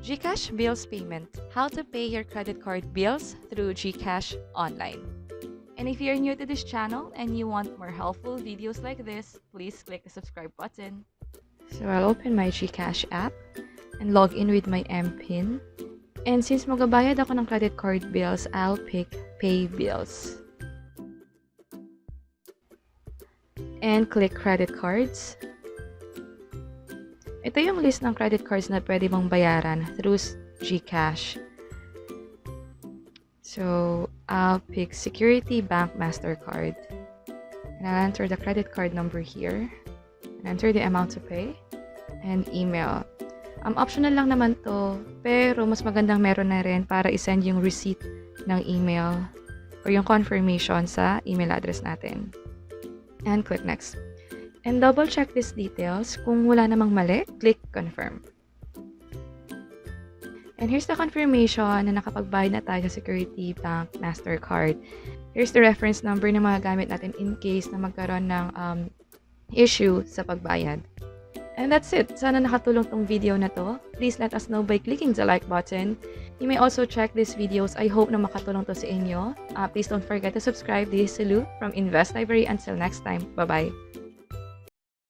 GCash Bills Payment. How to pay your credit card bills through GCash online. And if you're new to this channel and you want more helpful videos like this, please click the subscribe button. So I'll open my GCash app and log in with my MPIN. And since magabayad ako ng credit card bills, I'll pick Pay Bills. And click Credit Cards. Ito yung list ng credit cards na pwede mong bayaran through GCash. So, I'll pick Security Bank Mastercard. And I'll enter the credit card number here. And enter the amount to pay. And email. Optional lang naman to, pero mas magandang meron na rin para isend yung receipt ng email or yung confirmation sa email address natin. And click Next. And double check these details. Kung wala namang mali, click Confirm. And here's the confirmation na nakapagbayad na tayo sa Security Bank Mastercard. Here's the reference number na magagamit natin in case na magkaroon ng issue sa pagbayad. And that's it. Sana nakatulong tong video na to. Please let us know by clicking the like button. You may also check these videos. I hope na makatulong to sa inyo. Please don't forget to subscribe. This is Lou from Invest Library. Until next time. Bye-bye.